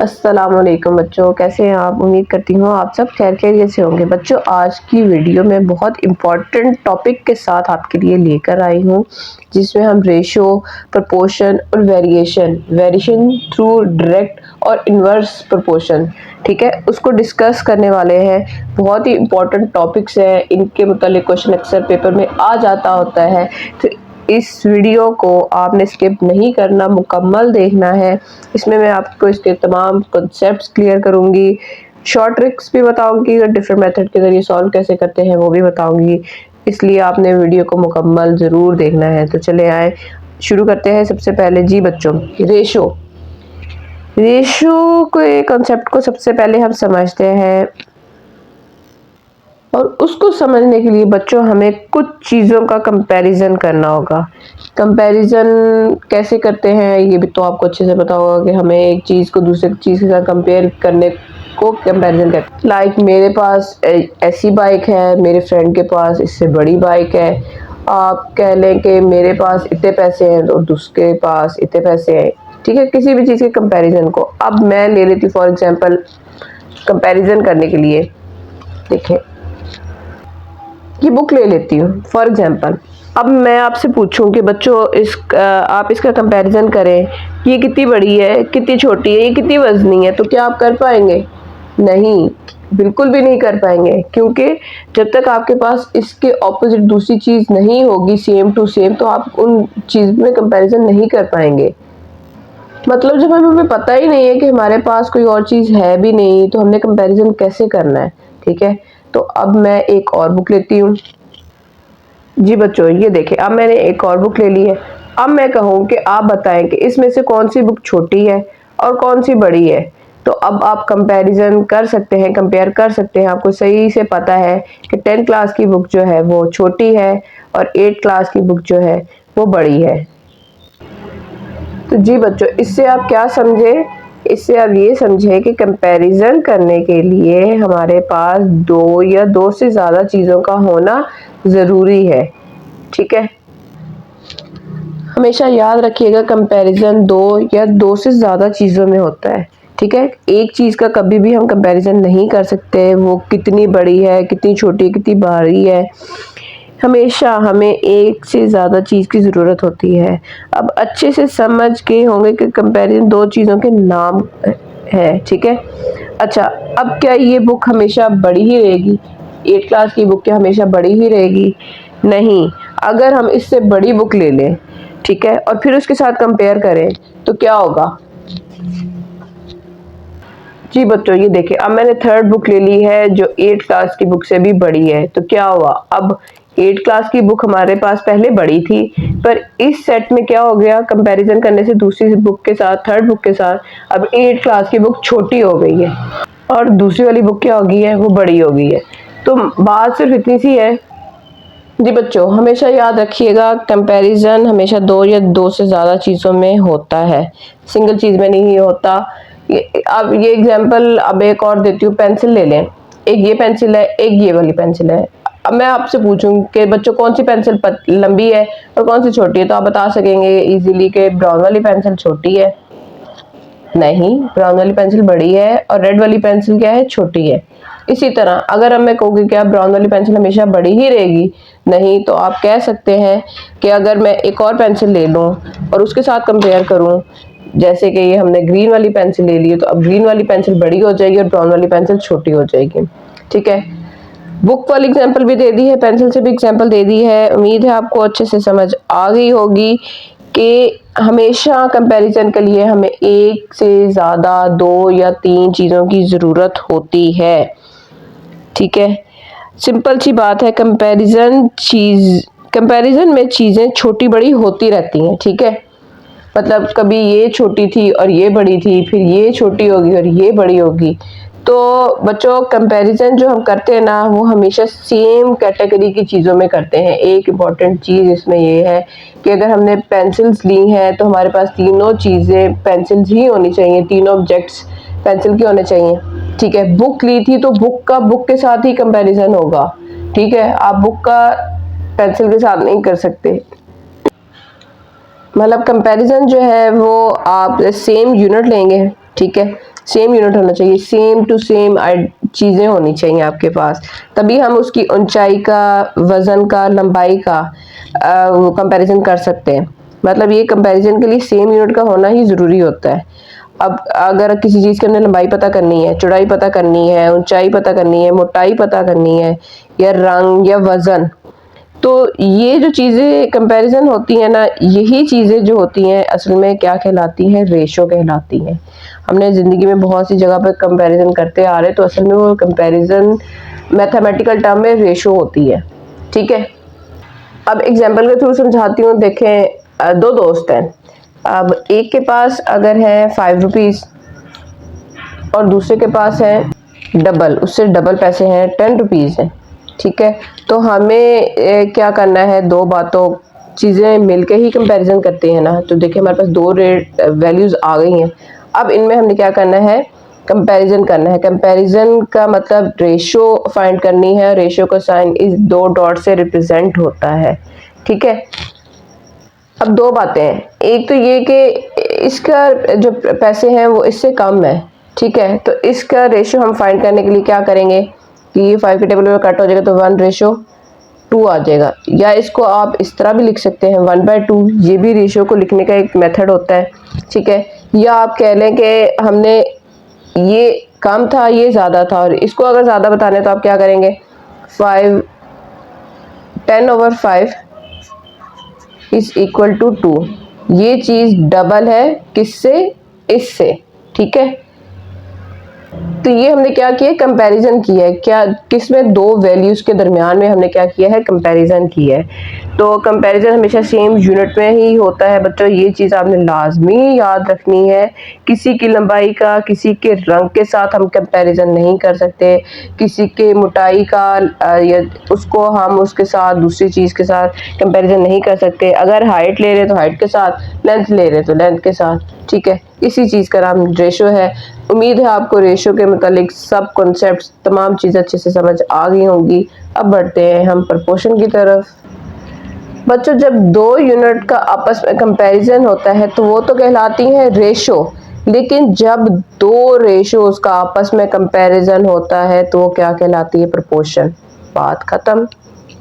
अस्सलाम वालेकुम बच्चों, कैसे हैं आप। उम्मीद करती हूँ आप सब खैर खैरियत से होंगे। बच्चों, आज की वीडियो में बहुत इम्पॉर्टेंट टॉपिक के साथ आपके लिए लेकर आई हूँ, जिसमें हम रेशो, प्रपोर्शन और वेरिएशन थ्रू डायरेक्ट और इन्वर्स प्रपोर्शन, ठीक है, उसको डिस्कस करने वाले हैं। बहुत ही इम्पॉर्टेंट टॉपिक्स हैं, इनके मुतालिक क्वेश्चन अक्सर पेपर में आ जाता होता है, तो इस वीडियो को आपने स्किप नहीं करना, मुकम्मल देखना है। इसमें मैं आपको इसके तमाम कॉन्सेप्ट्स क्लियर करूंगी, शॉर्ट ट्रिक्स भी बताऊंगी और डिफरेंट मेथड के ज़रिए सॉल्व कैसे करते हैं वो भी बताऊंगी। इसलिए आपने वीडियो को मुकम्मल ज़रूर देखना है। तो चले आए, शुरू करते हैं। सबसे पहले जी बच्चों, रेशो के कॉन्सेप्ट को सबसे पहले हम समझते हैं, और उसको समझने के लिए बच्चों हमें कुछ चीज़ों का कंपैरिजन करना होगा। कंपैरिजन कैसे करते हैं ये भी तो आपको अच्छे से पता होगा कि हमें एक चीज़ को दूसरे चीज़ के साथ कंपेयर करने को कंपैरिजन कहते हैं। लाइक मेरे पास ऐसी बाइक है, मेरे फ्रेंड के पास इससे बड़ी बाइक है। आप कह लें कि मेरे पास इतने पैसे हैं और दूसरे के पास इतने पैसे हैं, ठीक है, किसी भी चीज़ के कंपैरिजन को। अब मैं ले लेती हूँ फॉर एग्जांपल कंपैरिजन करने के लिए, देखें ये बुक ले लेती हूँ फॉर एग्जांपल। अब मैं आपसे पूछूं कि बच्चों आप इसका कंपैरिजन करें, ये कितनी बड़ी है, कितनी छोटी है, ये कितनी वजनी है, तो क्या आप कर पाएंगे? नहीं, बिल्कुल भी नहीं कर पाएंगे, क्योंकि जब तक आपके पास इसके ऑपोजिट दूसरी चीज़ नहीं होगी सेम टू सेम, तो आप उन चीज़ में कंपैरिजन नहीं कर पाएंगे। मतलब जब हमें पता ही नहीं है कि हमारे पास कोई और चीज़ है भी नहीं, तो हमने कंपैरिजन कैसे करना है, ठीक है। तो अब मैं एक और बुक लेती हूँ जी बच्चों, ये देखें, अब मैंने एक और बुक ले ली है। अब मैं कहूँ कि आप बताएं कि इसमें से कौन सी बुक छोटी है और कौन सी बड़ी है। तो अब आप कंपैरिजन कर सकते हैं, कंपेयर कर सकते हैं। आपको सही से पता है कि 10 क्लास की बुक जो है वो छोटी है और 8 क्लास की बुक जो है वो बड़ी है। तो जी बच्चों, इससे आप क्या समझे? इससे आप ये समझे कि कंपैरिजन करने के लिए हमारे पास दो या दो से ज़्यादा चीज़ों का होना ज़रूरी है, ठीक है। हमेशा याद रखिएगा, कंपैरिजन दो या दो से ज़्यादा चीज़ों में होता है, ठीक है। एक चीज़ का कभी भी हम कंपैरिजन नहीं कर सकते, वो कितनी बड़ी है, कितनी छोटी है, कितनी भारी है। हमेशा हमें एक से ज़्यादा चीज़ की ज़रूरत होती है। अब अच्छे से समझ के होंगे कि कंपैरिजन दो चीज़ों के नाम है, ठीक है। अच्छा, अब क्या ये बुक हमेशा बड़ी ही रहेगी? 8 क्लास की बुक क्या हमेशा बड़ी ही रहेगी? नहीं। अगर हम इससे बड़ी बुक ले लें, ठीक है, और फिर उसके साथ कंपेयर करें, तो क्या होगा? जी बच्चों, ये देखिए, अब मैंने थर्ड बुक ले ली है जो 8 क्लास की बुक से भी बड़ी है। तो क्या हुआ? अब 8 क्लास की बुक हमारे पास पहले बड़ी थी, पर इस सेट में क्या हो गया, कंपैरिजन करने से दूसरी बुक के साथ, थर्ड बुक के साथ, अब 8 क्लास की बुक छोटी हो गई है और दूसरी वाली बुक क्या हो गई है, वो बड़ी हो गई है। तो बात सिर्फ इतनी सी है जी बच्चों। हमेशा याद रखिएगा, कंपैरिजन हमेशा दो या दो से ज़्यादा चीज़ों में होता है, सिंगल चीज़ में नहीं होता। अब ये एग्जांपल अब एक और देती हूँ, पेंसिल ले लें। एक ये पेंसिल है, एक ये वाली पेंसिल है। अब मैं आपसे पूछूं कि बच्चों कौन सी पेंसिल लंबी है और कौन सी छोटी है, तो आप बता सकेंगे इजीली कि ब्राउन वाली पेंसिल छोटी है। नहीं, ब्राउन वाली पेंसिल बड़ी है और रेड वाली पेंसिल क्या है, छोटी है। इसी तरह अगर अब मैं कहूँगी कि ब्राउन वाली पेंसिल हमेशा बड़ी ही रहेगी, नहीं, तो आप कह सकते हैं कि अगर मैं एक और पेंसिल ले लूँ और उसके साथ कंपेयर करूँ, जैसे कि ये हमने ग्रीन वाली पेंसिल ले ली है, तो अब ग्रीन वाली पेंसिल बड़ी हो जाएगी और ब्राउन वाली पेंसिल छोटी हो जाएगी, ठीक है। बुक वाली एग्जांपल भी दे दी है, पेंसिल से भी एग्जांपल दे दी है। उम्मीद है आपको अच्छे से समझ आ गई होगी कि हमेशा कंपैरिजन के लिए हमें एक से ज़्यादा, दो या तीन चीज़ों की ज़रूरत होती है, ठीक है। सिंपल सी बात है, कंपैरिजन में चीज़ें छोटी बड़ी होती रहती हैं, ठीक है। मतलब कभी ये छोटी थी और ये बड़ी थी, फिर ये छोटी होगी और ये बड़ी होगी। तो बच्चों, कंपैरिजन जो हम करते हैं ना, वो हमेशा सेम कैटेगरी की चीज़ों में करते हैं। एक इम्पॉर्टेंट चीज़ इसमें ये है कि अगर हमने पेंसिल्स ली हैं तो हमारे पास तीनों चीज़ें पेंसिल्स ही होनी चाहिए, तीनों ऑब्जेक्ट्स पेंसिल के होने चाहिए, ठीक है। बुक ली थी तो बुक का बुक के साथ ही कंपैरिजन होगा, ठीक है। आप बुक का पेंसिल के साथ नहीं कर सकते। मतलब कंपैरिजन जो है वो आप सेम यूनिट लेंगे, ठीक है, सेम यूनिट होना चाहिए, सेम टू सेम चीज़ें होनी चाहिए आपके पास, तभी हम उसकी ऊंचाई का, वजन का, लंबाई का वो कंपैरिजन कर सकते हैं। मतलब ये कंपैरिजन के लिए सेम यूनिट का होना ही ज़रूरी होता है। अब अगर किसी चीज़ की हमने लंबाई पता करनी है, चौड़ाई पता करनी है, ऊंचाई पता करनी है, मोटाई पता करनी है, या रंग या वज़न, तो ये जो चीज़ें कंपैरिजन होती हैं ना, यही चीज़ें जो होती हैं असल में क्या कहलाती हैं, रेशो कहलाती हैं। हमने ज़िंदगी में बहुत सी जगह पर कंपैरिजन करते आ रहे, तो असल में वो कंपैरिजन मैथमेटिकल टर्म में रेशो होती है। ठीक है, अब एग्जाम्पल के थ्रू समझाती हूँ। देखें, दो दोस्त हैं, अब एक के पास अगर है 5 रुपीज़ और दूसरे के पास है डबल, उससे डबल पैसे हैं, 10 रुपीज़ हैं। ठीक है, तो हमें क्या करना है, दो बातों चीज़ें मिलके ही कंपैरिजन करते हैं ना। तो देखिए हमारे पास दो रेट वैल्यूज़ आ गई हैं। अब इनमें हमने क्या करना है, कंपैरिजन करना है। कंपैरिजन का मतलब रेशो फाइंड करनी है। रेशो का साइन इस दो डॉट से रिप्रेजेंट होता है। ठीक है, अब दो बातें हैं, एक तो ये कि इसका जो पैसे हैं वो इससे कम है। ठीक है, तो इसका रेशो हम फाइंड करने के लिए क्या करेंगे कि ये 5 के टेबल में कट हो जाएगा तो 1:2 आ जाएगा, या इसको आप इस तरह भी लिख सकते हैं 1/2। ये भी रेशो को लिखने का एक मेथड होता है। ठीक है, या आप कह लें कि हमने ये कम था, ये ज़्यादा था, और इसको अगर ज़्यादा बताना है तो आप क्या करेंगे, 10/5 इज इक्वल टू 2। ये चीज़ डबल है किससे, इससे। ठीक है, तो ये हमने क्या किया, कंपैरिजन किया है। क्या किसमें, दो वैल्यूज़ के दरमियान में हमने क्या किया है, कंपैरिजन किया है। तो कंपैरिजन हमेशा सेम यूनिट में ही होता है बच्चों, ये चीज़ आपने लाजमी याद रखनी है। किसी की लंबाई का किसी के रंग के साथ हम कंपैरिजन नहीं कर सकते, किसी के मोटाई का या उसको हम उसके साथ दूसरी चीज़ के साथ कंपैरिजन नहीं कर सकते। अगर हाइट ले रहे तो हाइट के साथ, लेंथ ले रहे तो लेंथ के साथ। ठीक है, इसी चीज़ का नाम रेशो है। उम्मीद है आपको रेशो के मुतालिक सब कॉन्सेप्ट, तमाम चीज़ें अच्छे से समझ आ गई होंगी। अब बढ़ते हैं हम प्रपोर्शन की तरफ। बच्चों, जब दो यूनिट का आपस में कंपैरिजन होता है तो वो तो कहलाती है रेशो, लेकिन जब दो रेशोज का आपस में कंपैरिजन होता है तो वो क्या कहलाती है, प्रपोर्शन। बात खत्म,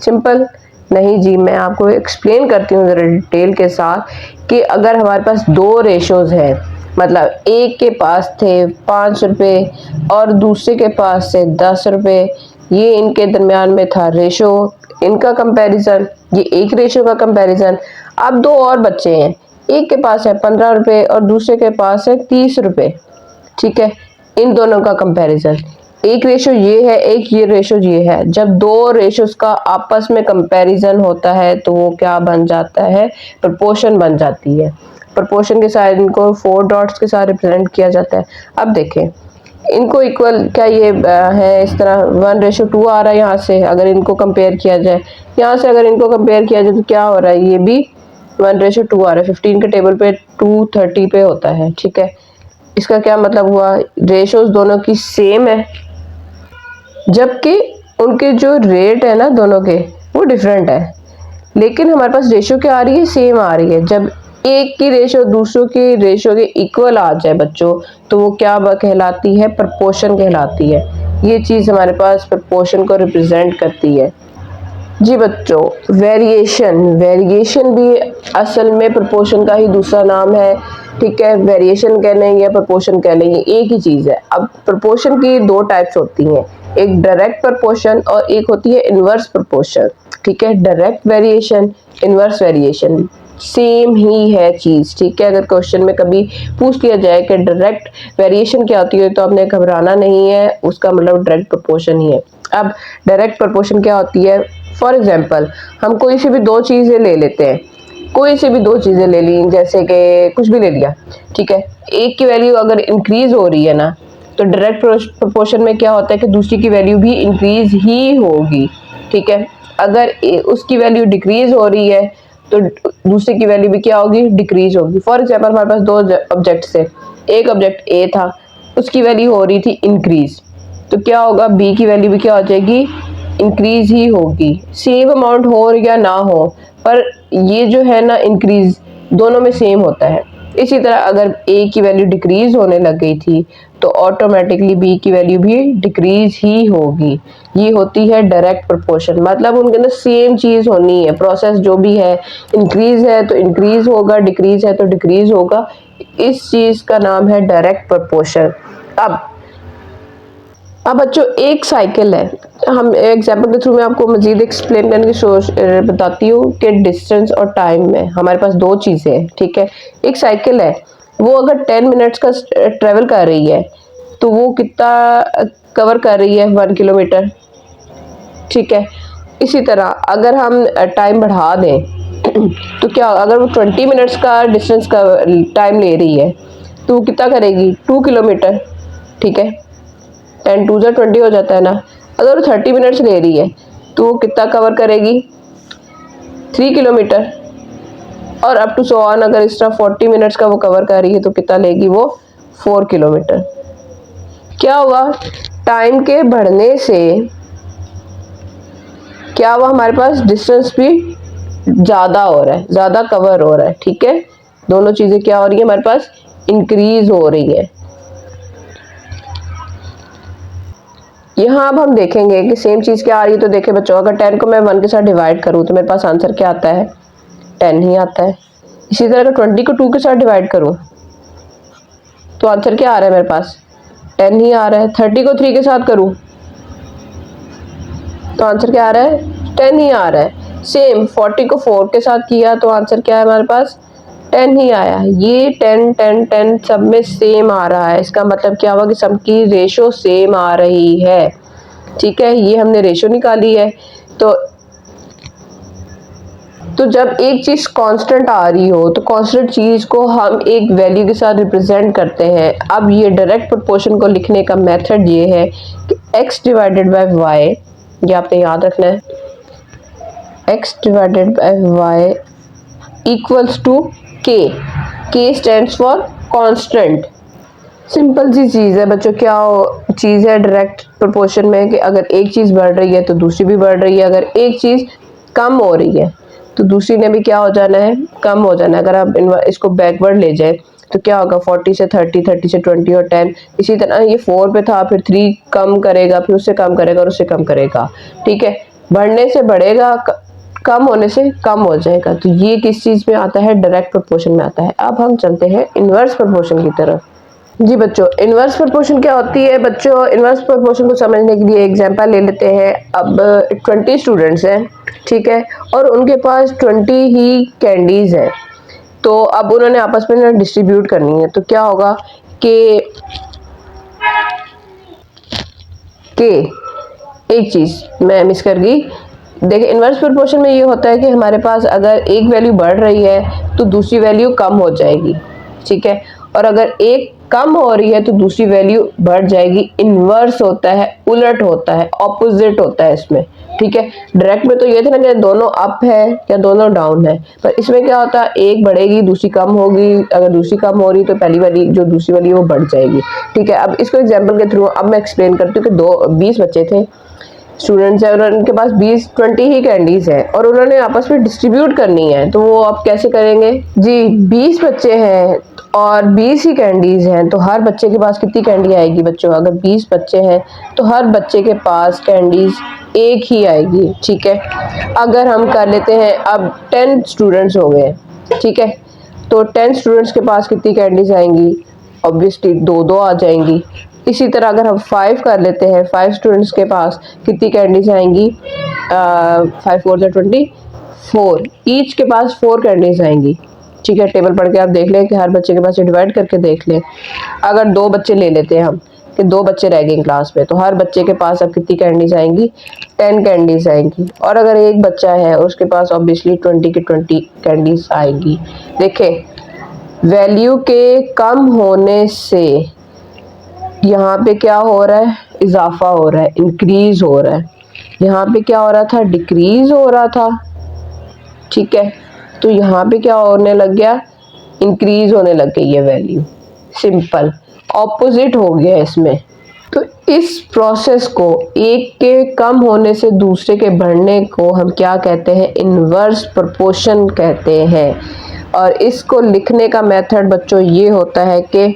सिंपल। नहीं जी, मैं आपको एक्सप्लेन करती हूँ ज़रा डिटेल के साथ कि अगर हमारे पास दो रेशोज हैं, मतलब एक के पास थे 5 रुपये और दूसरे के पास से 10 रुपये, ये इनके दरमियान में था रेशो, इनका कंपैरिजन, ये एक रेशो का कंपैरिजन। अब दो और बच्चे हैं, एक के पास है 15 रुपये और दूसरे के पास है 30 रुपये। ठीक है, इन दोनों का कंपैरिजन, एक रेशो ये है, एक ये रेशो ये है। जब दो रेशोज का आपस में कंपैरिजन होता है तो वो क्या बन जाता है, प्रपोर्शन बन जाती है। प्रपोर्शन के साथ इनको 4 डॉट्स के साथ रिप्रेजेंट किया जाता है। अब देखें इनको इक्वल, क्या ये है इस तरह 1:2 आ रहा है। यहाँ से अगर इनको कंपेयर किया जाए, यहाँ से अगर इनको कंपेयर किया जाए तो क्या हो रहा है, ये भी 1:2 आ रहा है। 15 के टेबल पे 230 पे होता है। ठीक है, इसका क्या मतलब हुआ, रेशोज दोनों की सेम है, जबकि उनके जो रेट है ना दोनों के, वो डिफरेंट है। लेकिन हमारे पास रेशो क्या आ रही है, सेम आ रही है। जब एक की रेशो दूसरों की रेशो के इक्वल आ जाए बच्चों, तो वो क्या कहलाती है, प्रपोर्शन कहलाती है। ये चीज़ हमारे पास प्रपोर्शन को रिप्रेजेंट करती है। जी बच्चों, वेरिएशन, वेरिएशन भी असल में प्रपोर्शन का ही दूसरा नाम है। ठीक है, वेरिएशन कह लें या प्रपोर्शन कह लें, ये एक ही चीज़ है। अब प्रपोर्शन की दो टाइप्स होती हैं, एक डायरेक्ट प्रपोर्शन और एक होती है इनवर्स प्रपोर्शन। ठीक है, direct variation, inverse variation same ही है चीज़। ठीक है, अगर क्वेश्चन में कभी पूछ लिया जाए कि डायरेक्ट वेरिएशन क्या होती है तो आपने घबराना नहीं है, उसका मतलब डायरेक्ट प्रपोर्शन ही है। अब डायरेक्ट प्रपोर्शन क्या होती है, फॉर एग्जाम्पल हम कोई सी भी दो चीज़ें ले लेते हैं, कोई सी भी दो चीज़ें ले ली, जैसे कि कुछ भी ले लिया। ठीक है, एक की वैल्यू अगर इंक्रीज हो रही है ना, तो डायरेक्ट प्रपोर्शन में क्या होता है कि दूसरी की वैल्यू भी इंक्रीज ही होगी। ठीक है, अगर उसकी वैल्यू डिक्रीज हो रही है तो दूसरे की वैल्यू भी क्या होगी, डिक्रीज होगी। फॉर एग्जाम्पल हमारे पास दो ऑब्जेक्ट्स है, एक ऑब्जेक्ट ए था, उसकी वैल्यू हो रही थी इंक्रीज, तो क्या होगा, बी की वैल्यू भी क्या हो जाएगी, इंक्रीज ही होगी। सेम अमाउंट हो या ना हो, पर ये जो है ना इंक्रीज दोनों में सेम होता है। इसी तरह अगर a की वैल्यू डिक्रीज होने लग गई थी तो ऑटोमेटिकली b की वैल्यू भी डिक्रीज ही होगी। ये होती है डायरेक्ट प्रोपोर्शन, मतलब उनके अंदर सेम चीज होनी है, प्रोसेस जो भी है, इंक्रीज है तो इंक्रीज होगा, डिक्रीज है तो डिक्रीज होगा। इस चीज का नाम है डायरेक्ट प्रोपोर्शन। अब बच्चों एक साइकिल है, हम एग्जांपल के थ्रू मैं आपको मजीद एक्सप्लेन करने की सोच बताती हूँ कि डिस्टेंस और टाइम में हमारे पास दो चीज़ें हैं, ठीक है। एक साइकिल है, वो अगर 10 मिनट्स का ट्रेवल कर रही है तो वो कितना कवर कर रही है, 1 किलोमीटर, ठीक है। इसी तरह अगर हम टाइम बढ़ा दें तो क्या, अगर वो 20 मिनट्स का डिस्टेंस का टाइम ले रही है तो वो कितना करेगी, 2 किलोमीटर, ठीक है। 10 2 20 हो जाता है ना। अगर वो 30 मिनट्स ले रही है तो वो कितना कवर करेगी, 3 किलोमीटर। और अप टू सो ऑन, अगर इस तरह 40 मिनट्स का वो कवर कर रही है तो कितना लेगी वो, 4 किलोमीटर। क्या हुआ, टाइम के बढ़ने से क्या हुआ, हमारे पास डिस्टेंस भी ज़्यादा हो रहा है, ज़्यादा कवर हो रहा है, ठीक है। दोनों चीज़ें क्या हो रही है, हमारे पास इंक्रीज हो रही है। यहाँ अब हम देखेंगे कि सेम चीज़ क्या आ रही है। तो देखें बच्चों, अगर 10 को मैं 1 के साथ डिवाइड करूँ तो मेरे पास आंसर क्या आता है, 10 ही आता है। इसी तरह अगर 20 को 2 के साथ डिवाइड करूँ तो आंसर क्या आ रहा है मेरे पास, 10 ही आ रहा है। 30 को 3 के साथ करूँ तो आंसर क्या आ रहा है, 10 ही आ रहा है। सेम 40 को 4 के साथ किया तो आंसर क्या है हमारे पास, 10 ही आया। ये 10 10 10 सब में सेम आ रहा है, इसका मतलब क्या हुआ कि सबकी रेशो सेम आ रही है, ठीक है। ये हमने रेशो निकाली है। तो जब एक चीज कांस्टेंट आ रही हो तो कांस्टेंट चीज को हम एक वैल्यू के साथ रिप्रेजेंट करते हैं। अब ये डायरेक्ट प्रोपोर्शन को लिखने का मेथड ये है कि x डिवाइडेड बाय y, ये आपने याद रखना है, x divided by y equals to k। k stands for constant. Simple सी चीज़ है बच्चों। क्या चीज़ है डायरेक्ट प्रोपोर्शन में कि अगर एक चीज़ बढ़ रही है तो दूसरी भी बढ़ रही है, अगर एक चीज़ कम हो रही है तो दूसरी ने भी क्या हो जाना है, कम हो जाना है। अगर आप इसको बैकवर्ड ले जाए तो क्या होगा, 40 से 30, 30 से 20 और 10। इसी तरह ये 4 पे था, फिर 3 कम करेगा, फिर उससे कम करेगा और उससे कम करेगा, ठीक है। बढ़ने से बढ़ेगा, कम होने से कम हो जाएगा। तो ये किस चीज़ में आता है, डायरेक्ट प्रोपोर्शन में आता है। अब हम चलते हैं इनवर्स प्रोपोर्शन की तरफ। जी बच्चों, इनवर्स प्रोपोर्शन क्या होती है बच्चों, इनवर्स प्रोपोर्शन को समझने के लिए एग्जांपल ले लेते हैं। अब 20 स्टूडेंट्स हैं, ठीक है, और उनके पास 20 ही कैंडीज हैं। तो अब उन्होंने आपस में डिस्ट्रीब्यूट करनी है। तो क्या होगा कि एक चीज़ मैं मिस कर गई। देखिए इनवर्स प्रोपोर्शन में ये होता है कि हमारे पास अगर एक वैल्यू बढ़ रही है तो दूसरी वैल्यू कम हो जाएगी, ठीक है। और अगर एक कम हो रही है तो दूसरी वैल्यू बढ़ जाएगी। इनवर्स होता है, उलट होता है, ऑपोजिट होता है इसमें, ठीक है। डायरेक्ट में तो ये था ना कि दोनों अप है या दोनों डाउन है, पर इसमें क्या होता है, एक बढ़ेगी दूसरी कम होगी। अगर दूसरी कम हो रही तो पहली वाली जो दूसरी वाली वो बढ़ जाएगी, ठीक है। अब इसको एग्जाम्पल के थ्रू अब मैं एक्सप्लेन करती हूँ कि 20 बच्चे थे, स्टूडेंट्स हैं, और उनके पास 20 ही कैंडीज हैं और उन्होंने आपस में डिस्ट्रीब्यूट करनी है। तो वो आप कैसे करेंगे जी, 20 बच्चे हैं और 20 ही कैंडीज हैं, तो हर बच्चे के पास कितनी कैंडी आएगी बच्चों, अगर 20 बच्चे हैं तो हर बच्चे के पास कैंडीज एक ही आएगी, ठीक है। अगर हम कर लेते हैं, अब 10 स्टूडेंट्स हो गए, ठीक है, तो 10 स्टूडेंट्स के पास कितनी कैंडीज आएंगी, ऑब्वियसली 2 आ जाएंगी। इसी तरह अगर हम 5 कर लेते हैं, 5 स्टूडेंट्स के पास कितनी कैंडीज आएंगी, 5 4 24, ईच के पास 4 कैंडीज आएंगी, ठीक है। टेबल पढ़ के आप देख लें कि हर बच्चे के पास डिवाइड करके देख लें। अगर 2 बच्चे ले लेते हैं हम कि 2 बच्चे रह गए क्लास में, तो हर बच्चे के पास अब कितनी कैंडीज आएंगी, 10 कैंडीज आएंगी। और अगर एक बच्चा है उसके पास ऑब्वियसली 20 की 20 कैंडीज आएंगी। देखें वैल्यू के कम होने से यहाँ पे क्या हो रहा है, इजाफा हो रहा है, इंक्रीज हो रहा है। यहाँ पे क्या हो रहा था, डिक्रीज हो रहा था, ठीक है। तो यहाँ पे क्या होने लग गया, इंक्रीज होने लग गई है वैल्यू। सिंपल ऑपोजिट हो गया इसमें। तो इस प्रोसेस को, एक के कम होने से दूसरे के बढ़ने को हम क्या कहते हैं, इनवर्स प्रोपोर्शन कहते हैं। और इसको लिखने का मेथड बच्चों ये होता है कि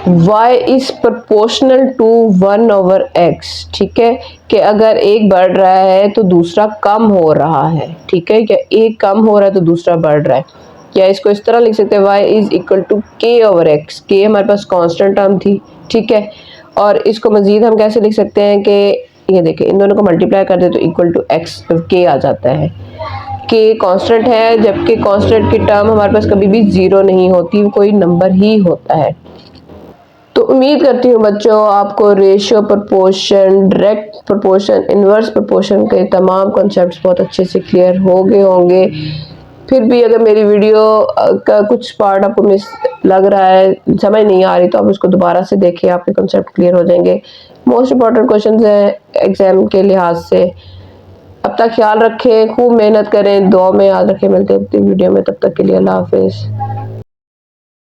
y is proportional to 1/x, ठीक है, कि अगर एक बढ़ रहा है तो दूसरा कम हो रहा है, ठीक है, या एक कम हो रहा है तो दूसरा बढ़ रहा है। या इसको इस तरह लिख सकते हैं y is equal to k/x, k हमारे पास कांस्टेंट टर्म थी, ठीक है। और इसको मजीद हम कैसे लिख सकते हैं कि ये देखिए इन दोनों को मल्टीप्लाई कर दे तो इक्वल टू x k आ जाता है। k कांस्टेंट है, जबकि कांस्टेंट की टर्म हमारे पास कभी भी जीरो नहीं होती, कोई नंबर ही होता है। तो उम्मीद करती हूँ बच्चों आपको ratio, proportion, direct proportion, inverse proportion के तमाम कॉन्सेप्ट्स बहुत अच्छे से क्लियर हो गए होंगे। फिर भी अगर मेरी वीडियो का कुछ पार्ट आपको मिस लग रहा है, समझ नहीं आ रही, तो आप उसको दोबारा से देखिए, आपके कॉन्सेप्ट क्लियर हो जाएंगे। मोस्ट इम्पॉर्टेंट क्वेश्चन हैं एग्जाम के लिहाज से। अब तक ख्याल रखें, खूब मेहनत करें, दुआ में याद रखें। मिलते हैं वीडियो में, तब तक के लिए अल्लाह हाफिज़।